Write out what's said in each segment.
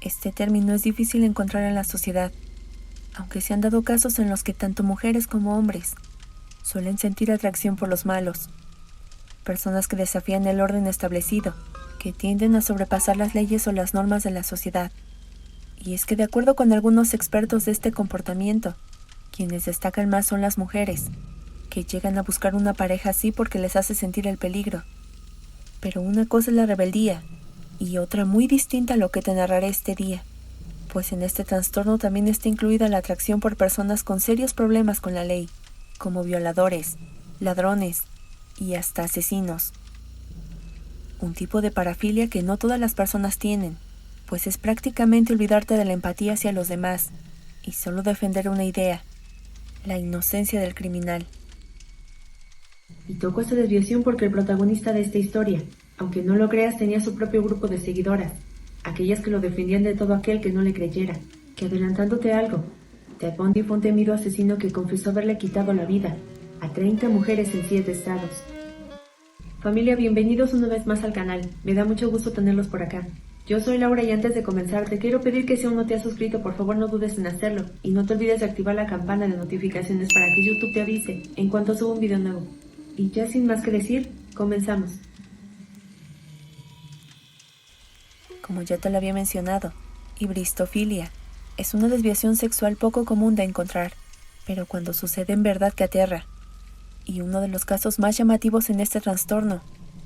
Este término es difícil de encontrar en la sociedad, aunque se han dado casos en los que tanto mujeres como hombres suelen sentir atracción por los malos, personas que desafían el orden establecido, que tienden a sobrepasar las leyes o las normas de la sociedad. Y es que de acuerdo con algunos expertos de este comportamiento, quienes destacan más son las mujeres, que llegan a buscar una pareja así porque les hace sentir el peligro. Pero una cosa es la rebeldía, y otra muy distinta a lo que te narraré este día, pues en este trastorno también está incluida la atracción por personas con serios problemas con la ley, como violadores, ladrones y hasta asesinos. Un tipo de parafilia que no todas las personas tienen, pues es prácticamente olvidarte de la empatía hacia los demás y solo defender una idea, la inocencia del criminal. Y tocó esa desviación porque el protagonista de esta historia, aunque no lo creas, tenía su propio grupo de seguidoras, aquellas que lo defendían de todo aquel que no le creyera, que adelantándote algo, Ted Bundy fue un temido asesino que confesó haberle quitado la vida a 30 mujeres en 7 estados. Familia, bienvenidos una vez más al canal, me da mucho gusto tenerlos por acá. Yo soy Laura y antes de comenzar te quiero pedir que si aún no te has suscrito, por favor no dudes en hacerlo y no te olvides de activar la campana de notificaciones para que YouTube te avise en cuanto suba un video nuevo. Y ya sin más que decir, comenzamos. Como ya te lo había mencionado, hibristofilia es una desviación sexual poco común de encontrar, pero cuando sucede en verdad que aterra. Y uno de los casos más llamativos en este trastorno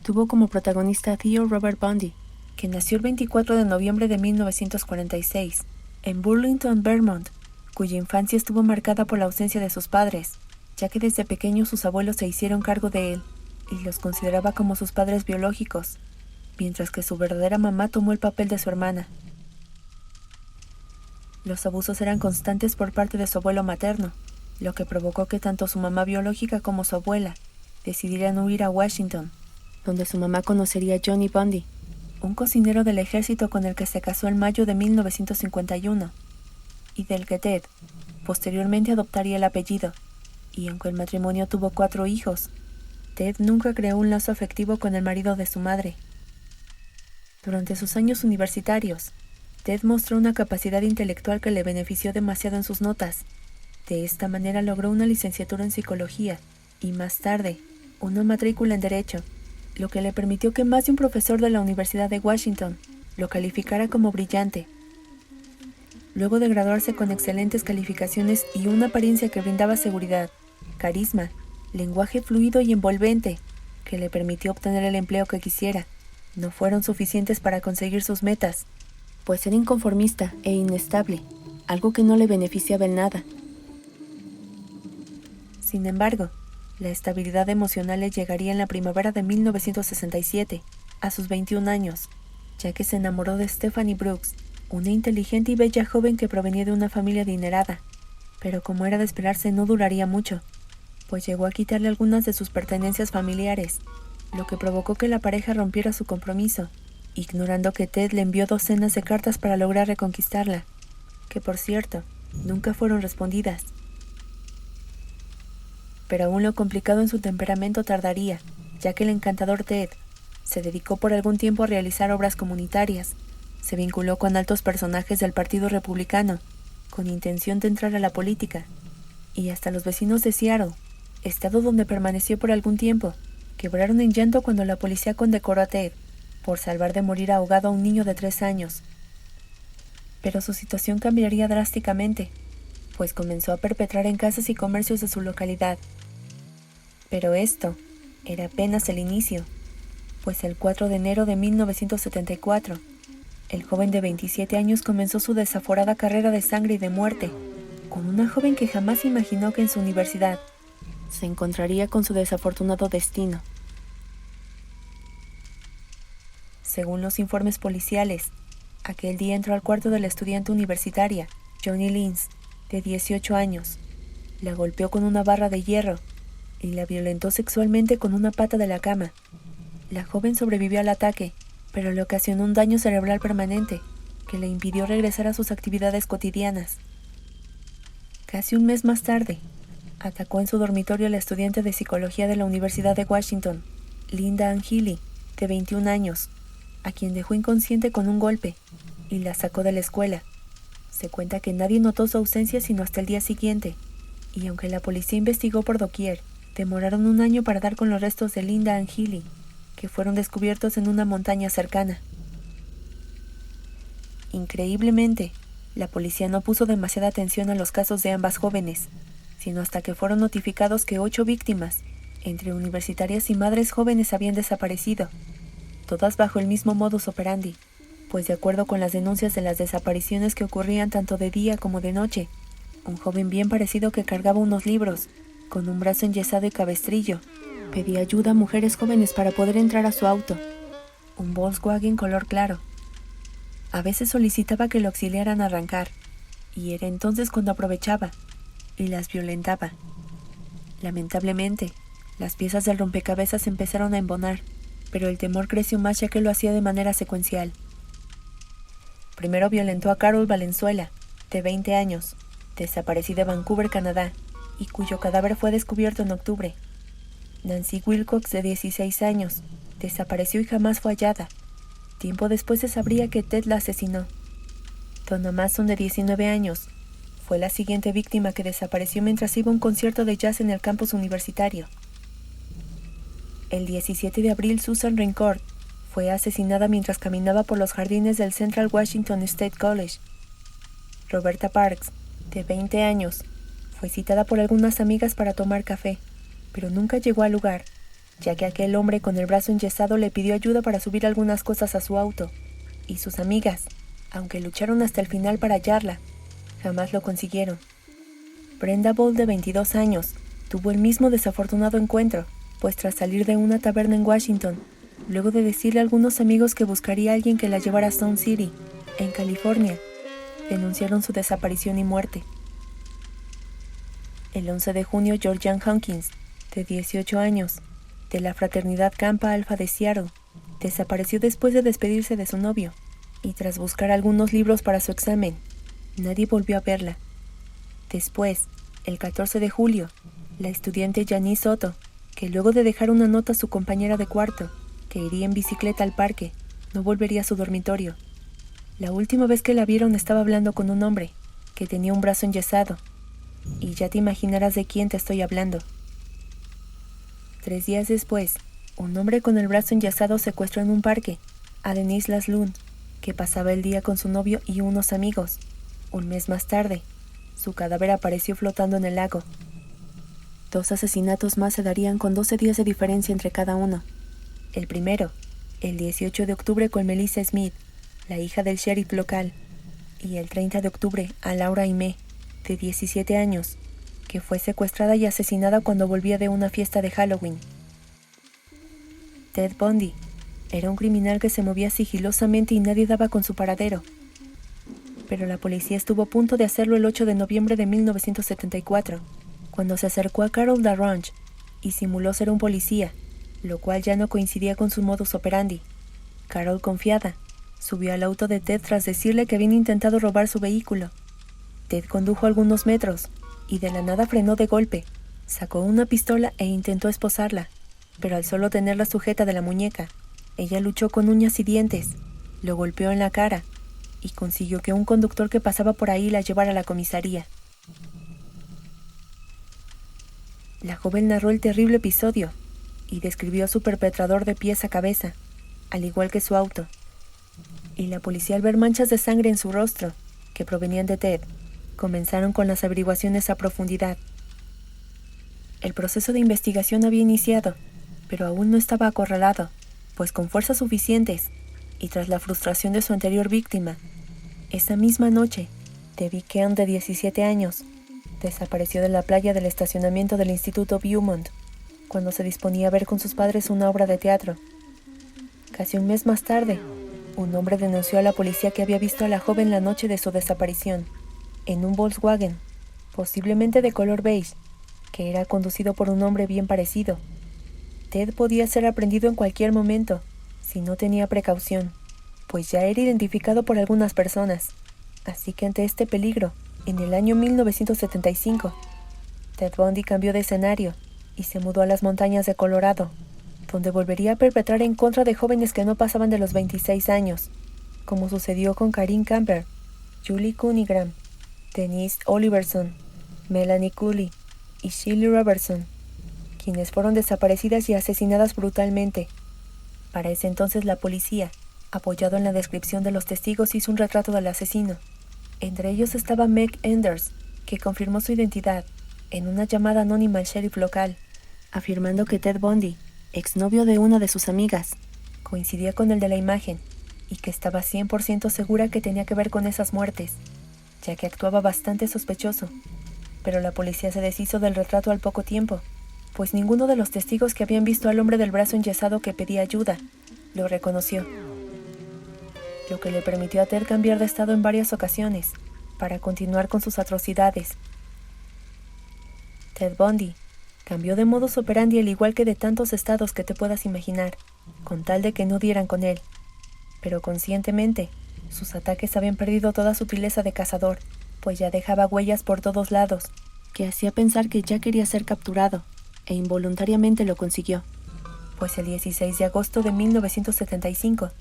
tuvo como protagonista a Theo Robert Bundy, que nació el 24 de noviembre de 1946 en Burlington, Vermont, cuya infancia estuvo marcada por la ausencia de sus padres, ya que desde pequeño sus abuelos se hicieron cargo de él y los consideraba como sus padres biológicos, mientras que su verdadera mamá tomó el papel de su hermana. Los abusos eran constantes por parte de su abuelo materno, lo que provocó que tanto su mamá biológica como su abuela decidieran huir a Washington, donde su mamá conocería a Johnny Bundy, un cocinero del ejército con el que se casó en mayo de 1951, y del que Ted posteriormente adoptaría el apellido, y aunque el matrimonio tuvo 4 hijos, Ted nunca creó un lazo afectivo con el marido de su madre. Durante sus años universitarios, Ted mostró una capacidad intelectual que le benefició demasiado en sus notas. De esta manera logró una licenciatura en psicología y más tarde una matrícula en derecho, lo que le permitió que más de un profesor de la Universidad de Washington lo calificara como brillante. Luego de graduarse con excelentes calificaciones y una apariencia que brindaba seguridad, carisma, lenguaje fluido y envolvente, que le permitió obtener el empleo que quisiera, no fueron suficientes para conseguir sus metas, pues era inconformista e inestable, algo que no le beneficiaba en nada. Sin embargo, la estabilidad emocional le llegaría en la primavera de 1967, a sus 21 años, ya que se enamoró de Stephanie Brooks, una inteligente y bella joven que provenía de una familia adinerada, pero como era de esperarse no duraría mucho, pues llegó a quitarle algunas de sus pertenencias familiares, lo que provocó que la pareja rompiera su compromiso, ignorando que Ted le envió docenas de cartas para lograr reconquistarla, que por cierto, nunca fueron respondidas. Pero aún lo complicado en su temperamento tardaría, ya que el encantador Ted se dedicó por algún tiempo a realizar obras comunitarias, se vinculó con altos personajes del Partido Republicano, con intención de entrar a la política, y hasta los vecinos de Seattle, estado donde permaneció por algún tiempo, quebraron en llanto cuando la policía condecoró a Ted por salvar de morir ahogado a un niño de 3 años. Pero su situación cambiaría drásticamente, pues comenzó a perpetrar en casas y comercios de su localidad. Pero esto era apenas el inicio, pues el 4 de enero de 1974, el joven de 27 años comenzó su desaforada carrera de sangre y de muerte, con una joven que jamás imaginó que en su universidad se encontraría con su desafortunado destino. Según los informes policiales, aquel día entró al cuarto de la estudiante universitaria, Johnny Lins, de 18 años, la golpeó con una barra de hierro y la violentó sexualmente con una pata de la cama. La joven sobrevivió al ataque, pero le ocasionó un daño cerebral permanente que le impidió regresar a sus actividades cotidianas. Casi un mes más tarde, atacó en su dormitorio a la estudiante de psicología de la Universidad de Washington, Linda Ann Healy, de 21 años, a quien dejó inconsciente con un golpe y la sacó de la escuela. Se cuenta que nadie notó su ausencia sino hasta el día siguiente, y aunque la policía investigó por doquier, demoraron un año para dar con los restos de Linda and Healy, que fueron descubiertos en una montaña cercana. Increíblemente, la policía no puso demasiada atención a los casos de ambas jóvenes, sino hasta que fueron notificados que 8 víctimas, entre universitarias y madres jóvenes, habían desaparecido, todas bajo el mismo modus operandi, pues de acuerdo con las denuncias de las desapariciones que ocurrían tanto de día como de noche, un joven bien parecido que cargaba unos libros, con un brazo enyesado y cabestrillo, pedía ayuda a mujeres jóvenes para poder entrar a su auto, un Volkswagen color claro. A veces solicitaba que lo auxiliaran a arrancar, y era entonces cuando aprovechaba y las violentaba. Lamentablemente, las piezas del rompecabezas empezaron a embonar, pero el temor creció más ya que lo hacía de manera secuencial. Primero violentó a Carol Valenzuela, de 20 años, desaparecida de Vancouver, Canadá, y cuyo cadáver fue descubierto en octubre. Nancy Wilcox, de 16 años, desapareció y jamás fue hallada. Tiempo después se sabría que Ted la asesinó. Donna Mason, de 19 años, fue la siguiente víctima que desapareció mientras iba a un concierto de jazz en el campus universitario. El 17 de abril, Susan Rancourt fue asesinada mientras caminaba por los jardines del Central Washington State College. Roberta Parks, de 20 años, fue citada por algunas amigas para tomar café, pero nunca llegó al lugar, ya que aquel hombre con el brazo enyesado le pidió ayuda para subir algunas cosas a su auto, y sus amigas, aunque lucharon hasta el final para hallarla, jamás lo consiguieron. Brenda Ball, de 22 años, tuvo el mismo desafortunado encuentro, pues tras salir de una taberna en Washington, luego de decirle a algunos amigos que buscaría a alguien que la llevara a Stone City, en California, denunciaron su desaparición y muerte. El 11 de junio, Georgianne Hawkins, de 18 años, de la fraternidad Kappa Alpha de Seattle, desapareció después de despedirse de su novio, y tras buscar algunos libros para su examen, nadie volvió a verla. Después, el 14 de julio, la estudiante Janice Soto, que luego de dejar una nota a su compañera de cuarto, que iría en bicicleta al parque, no volvería a su dormitorio. La última vez que la vieron estaba hablando con un hombre, que tenía un brazo enyesado, y ya te imaginarás de quién te estoy hablando. 3 días después, un hombre con el brazo enyesado secuestró en un parque a Denise Lasloon, que pasaba el día con su novio y unos amigos. Un mes más tarde, su cadáver apareció flotando en el lago. 2 asesinatos más se darían con 12 días de diferencia entre cada uno. El primero, el 18 de octubre con Melissa Smith, la hija del sheriff local, y el 30 de octubre a Laura Aimee, de 17 años, que fue secuestrada y asesinada cuando volvía de una fiesta de Halloween. Ted Bundy era un criminal que se movía sigilosamente y nadie daba con su paradero. Pero la policía estuvo a punto de hacerlo el 8 de noviembre de 1974, cuando se acercó a Carol LaRonge y simuló ser un policía, lo cual ya no coincidía con su modus operandi. Carol, confiada, subió al auto de Ted tras decirle que habían intentado robar su vehículo. Ted condujo algunos metros y de la nada frenó de golpe, sacó una pistola e intentó esposarla, pero al solo tenerla sujeta de la muñeca, ella luchó con uñas y dientes, lo golpeó en la cara y consiguió que un conductor que pasaba por ahí la llevara a la comisaría. La joven narró el terrible episodio y describió a su perpetrador de pies a cabeza, al igual que su auto. Y la policía, al ver manchas de sangre en su rostro, que provenían de Ted, comenzaron con las averiguaciones a profundidad. El proceso de investigación había iniciado, pero aún no estaba acorralado, pues con fuerzas suficientes, y tras la frustración de su anterior víctima, esa misma noche, Debbie Keown, de 17 años, desapareció de la playa del estacionamiento del Instituto Beaumont, cuando se disponía a ver con sus padres una obra de teatro. Casi un mes más tarde, un hombre denunció a la policía que había visto a la joven la noche de su desaparición, en un Volkswagen, posiblemente de color beige, que era conducido por un hombre bien parecido. Ted podía ser aprendido en cualquier momento, si no tenía precaución, pues ya era identificado por algunas personas. Así que ante este peligro, en el año 1975, Ted Bundy cambió de escenario y se mudó a las montañas de Colorado, donde volvería a perpetrar en contra de jóvenes que no pasaban de los 26 años, como sucedió con Karine Camper, Julie Cunningham, Denise Oliverson, Melanie Cooley y Shirley Robertson, quienes fueron desaparecidas y asesinadas brutalmente. Para ese entonces la policía, apoyado en la descripción de los testigos, hizo un retrato del asesino. Entre ellos estaba Meg Enders, que confirmó su identidad en una llamada anónima al sheriff local, afirmando que Ted Bundy, exnovio de una de sus amigas, coincidía con el de la imagen y que estaba 100% segura que tenía que ver con esas muertes, ya que actuaba bastante sospechoso. Pero la policía se deshizo del retrato al poco tiempo, pues ninguno de los testigos que habían visto al hombre del brazo enyesado que pedía ayuda lo reconoció, lo que le permitió a Ted cambiar de estado en varias ocasiones para continuar con sus atrocidades. Ted Bundy cambió de modus operandi al igual que de tantos estados que te puedas imaginar, con tal de que no dieran con él. Pero conscientemente, sus ataques habían perdido toda su sutileza de cazador, pues ya dejaba huellas por todos lados, que hacía pensar que ya quería ser capturado, e involuntariamente lo consiguió. Pues el 16 de agosto de 1975,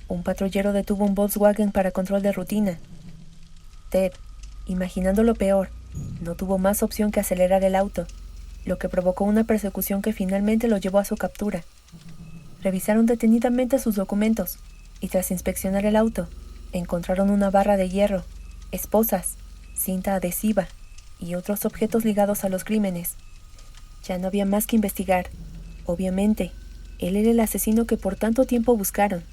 un patrullero detuvo un Volkswagen para control de rutina. Ted, imaginando lo peor, no tuvo más opción que acelerar el auto, lo que provocó una persecución que finalmente lo llevó a su captura. Revisaron detenidamente sus documentos y tras inspeccionar el auto, encontraron una barra de hierro, esposas, cinta adhesiva y otros objetos ligados a los crímenes. Ya no había más que investigar. Obviamente, él era el asesino que por tanto tiempo buscaron,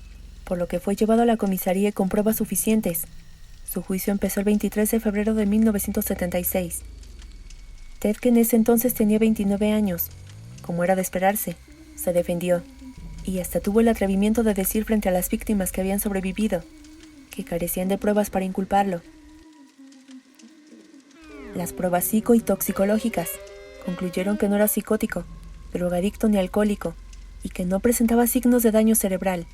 por lo que fue llevado a la comisaría con pruebas suficientes. Su juicio empezó el 23 de febrero de 1976. Ted, que en ese entonces tenía 29 años, como era de esperarse, se defendió, y hasta tuvo el atrevimiento de decir frente a las víctimas que habían sobrevivido, que carecían de pruebas para inculparlo. Las pruebas psico y toxicológicas concluyeron que no era psicótico, drogadicto ni alcohólico, y que no presentaba signos de daño cerebral,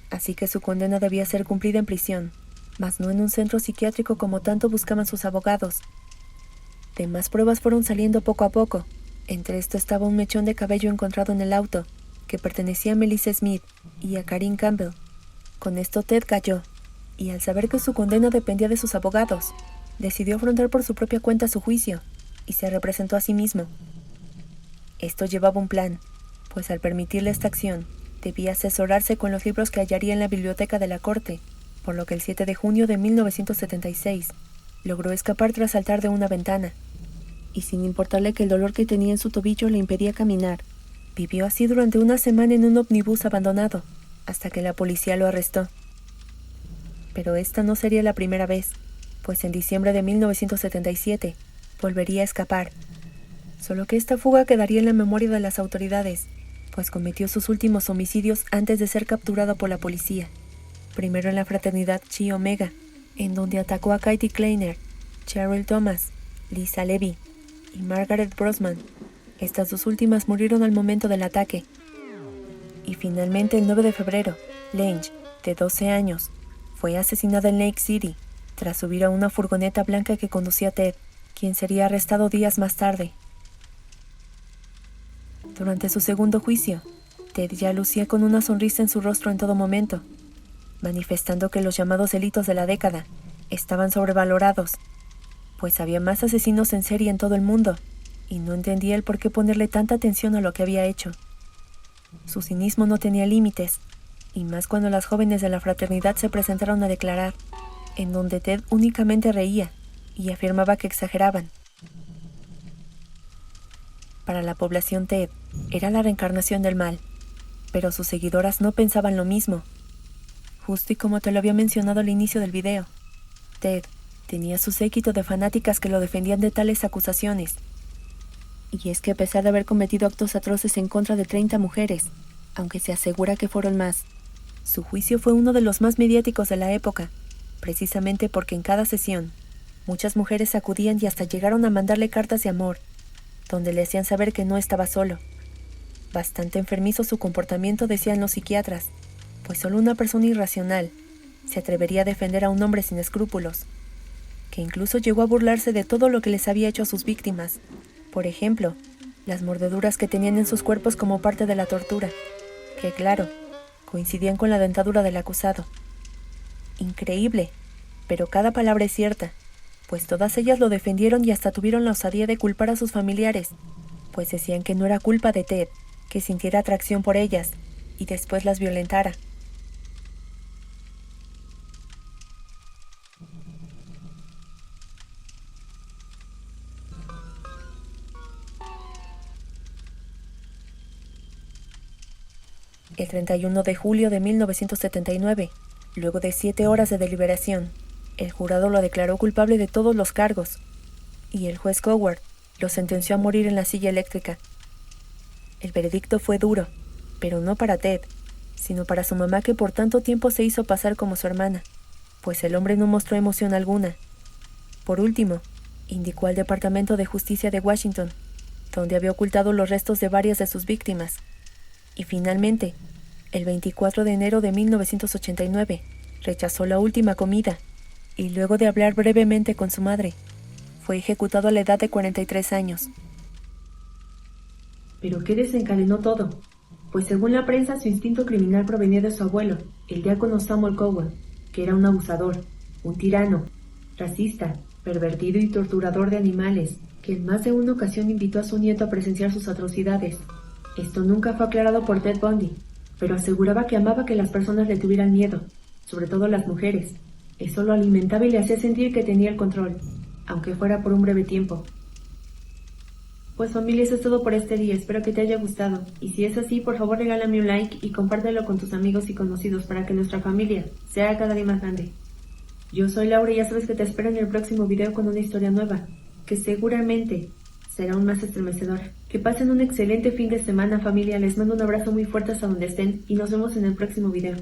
así que su condena debía ser cumplida en prisión, mas no en un centro psiquiátrico como tanto buscaban sus abogados. Demás pruebas fueron saliendo poco a poco. Entre esto estaba un mechón de cabello encontrado en el auto, que pertenecía a Melissa Smith y a Karine Campbell. Con esto Ted cayó, y al saber que su condena dependía de sus abogados, decidió afrontar por su propia cuenta su juicio, y se representó a sí mismo. Esto llevaba un plan, pues al permitirle esta acción, debía asesorarse con los libros que hallaría en la biblioteca de la corte, por lo que el 7 de junio de 1976 logró escapar tras saltar de una ventana, y sin importarle que el dolor que tenía en su tobillo le impedía caminar, vivió así durante una semana en un ómnibus abandonado, hasta que la policía lo arrestó. Pero esta no sería la primera vez, pues en diciembre de 1977 volvería a escapar, solo que esta fuga quedaría en la memoria de las autoridades, pues cometió sus últimos homicidios antes de ser capturado por la policía, primero en la fraternidad Chi Omega, en donde atacó a Katie Kleiner, Cheryl Thomas, Lisa Levy y Margaret Brosman. Estas dos últimas murieron al momento del ataque. Y finalmente el 9 de febrero, Lange, de 12 años, fue asesinada en Lake City, tras subir a una furgoneta blanca que conducía a Ted, quien sería arrestado días más tarde. Durante su segundo juicio, Ted ya lucía con una sonrisa en su rostro en todo momento, manifestando que los llamados delitos de la década estaban sobrevalorados, pues había más asesinos en serie en todo el mundo, y no entendía el por qué ponerle tanta atención a lo que había hecho. Su cinismo no tenía límites, y más cuando las jóvenes de la fraternidad se presentaron a declarar, en donde Ted únicamente reía y afirmaba que exageraban. Para la población, Ted era la reencarnación del mal, pero sus seguidoras no pensaban lo mismo. Justo y como te lo había mencionado al inicio del video, Ted tenía su séquito de fanáticas que lo defendían de tales acusaciones. Y es que a pesar de haber cometido actos atroces en contra de 30 mujeres, aunque se asegura que fueron más, su juicio fue uno de los más mediáticos de la época, precisamente porque en cada sesión, muchas mujeres acudían y hasta llegaron a mandarle cartas de amor, donde le hacían saber que no estaba solo. Bastante enfermizo su comportamiento, decían los psiquiatras, pues solo una persona irracional se atrevería a defender a un hombre sin escrúpulos, que incluso llegó a burlarse de todo lo que les había hecho a sus víctimas. Por ejemplo, las mordeduras que tenían en sus cuerpos como parte de la tortura, que, claro, coincidían con la dentadura del acusado. Increíble, pero cada palabra es cierta, pues todas ellas lo defendieron y hasta tuvieron la osadía de culpar a sus familiares, pues decían que no era culpa de Ted, que sintiera atracción por ellas y después las violentara. El 31 de julio de 1979, luego de 7 horas de deliberación, el jurado lo declaró culpable de todos los cargos, y el juez Coward lo sentenció a morir en la silla eléctrica. El veredicto fue duro, pero no para Ted, sino para su mamá, que por tanto tiempo se hizo pasar como su hermana, pues el hombre no mostró emoción alguna. Por último, indicó al Departamento de Justicia de Washington, donde había ocultado los restos de varias de sus víctimas. Y finalmente, el 24 de enero de 1989, rechazó la última comida, y luego de hablar brevemente con su madre, fue ejecutado a la edad de 43 años. ¿Pero qué desencadenó todo? Pues según la prensa, su instinto criminal provenía de su abuelo, el diácono Samuel Cowell, que era un abusador, un tirano, racista, pervertido y torturador de animales, que en más de una ocasión invitó a su nieto a presenciar sus atrocidades. Esto nunca fue aclarado por Ted Bundy, pero aseguraba que amaba que las personas le tuvieran miedo, sobre todo las mujeres. Eso lo alimentaba y le hacía sentir que tenía el control, aunque fuera por un breve tiempo. Pues familia, eso es todo por este día, espero que te haya gustado, y si es así, por favor regálame un like y compártelo con tus amigos y conocidos para que nuestra familia sea cada día más grande. Yo soy Laura y ya sabes que te espero en el próximo video con una historia nueva, que seguramente será aún más estremecedora. Que pasen un excelente fin de semana, familia, les mando un abrazo muy fuerte hasta donde estén y nos vemos en el próximo video.